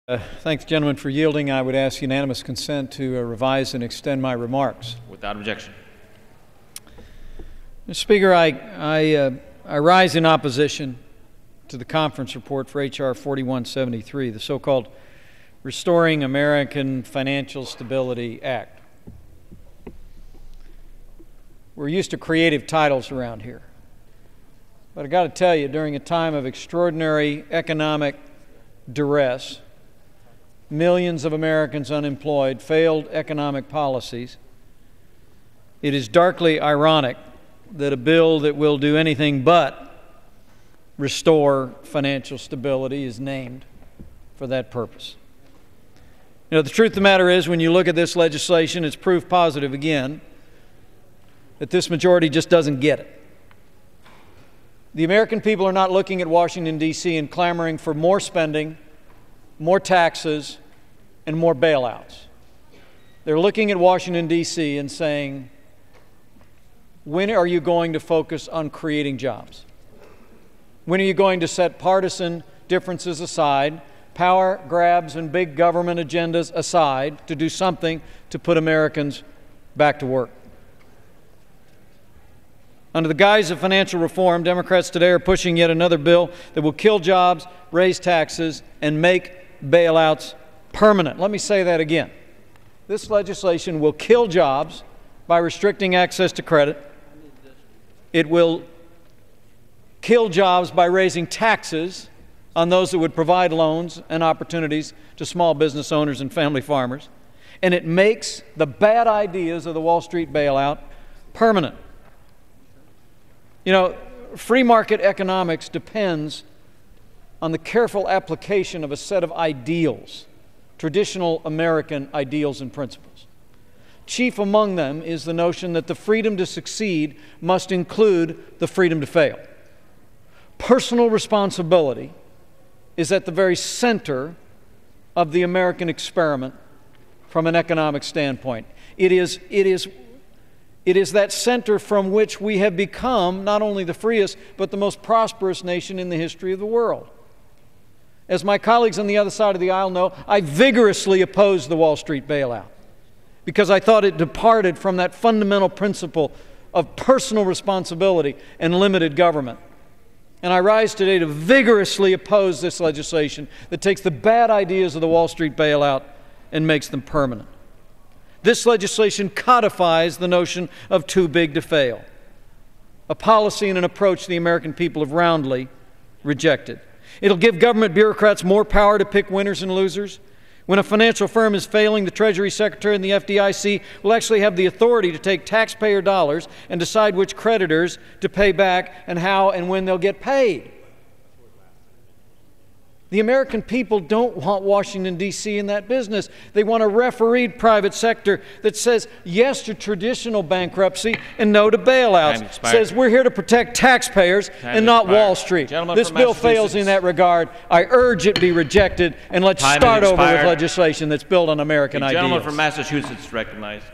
Thank the gentleman for yielding. I would ask unanimous consent to revise and extend my remarks. Without objection. Mr. Speaker, I rise in opposition to the conference report for H.R. 4173, the so-called Restoring American Financial Stability Act. We're used to creative titles around here. But I got to tell you, during a time of extraordinary economic duress, millions of Americans unemployed, failed economic policies, it is darkly ironic that a bill that will do anything but restore financial stability is named for that purpose. You know, the truth of the matter is, when you look at this legislation, it's proof positive again that this majority just doesn't get it. The American people are not looking at Washington, D.C. and clamoring for more spending, more taxes, and more bailouts. They're looking at Washington, D.C. and saying, when are you going to focus on creating jobs? When are you going to set partisan differences aside, power grabs and big government agendas aside, to do something to put Americans back to work? Under the guise of financial reform, Democrats today are pushing yet another bill that will kill jobs, raise taxes, and make bailouts permanent. Let me say that again. This legislation will kill jobs by restricting access to credit. It will kill jobs by raising taxes on those that would provide loans and opportunities to small business owners and family farmers. And it makes the bad ideas of the Wall Street bailout permanent. You know, free market economics depends on the careful application of a set of ideals, traditional American ideals and principles. Chief among them is the notion that the freedom to succeed must include the freedom to fail. Personal responsibility is at the very center of the American experiment from an economic standpoint. It is that center from which we have become not only the freest, but the most prosperous nation in the history of the world. As my colleagues on the other side of the aisle know, I vigorously opposed the Wall Street bailout because I thought it departed from that fundamental principle of personal responsibility and limited government. And I rise today to vigorously oppose this legislation that takes the bad ideas of the Wall Street bailout and makes them permanent. This legislation codifies the notion of too big to fail, a policy and an approach the American people have roundly rejected. It'll give government bureaucrats more power to pick winners and losers. When a financial firm is failing, the Treasury Secretary and the FDIC will actually have the authority to take taxpayer dollars and decide which creditors to pay back and how and when they'll get paid. The American people don't want Washington, D.C. in that business. They want a refereed private sector that says yes to traditional bankruptcy and no to bailouts. Says we're here to protect taxpayers and not Wall Street. This bill fails in that regard. I urge it be rejected, and let's start over with legislation that's built on American ideals. The gentleman from Massachusetts recognized.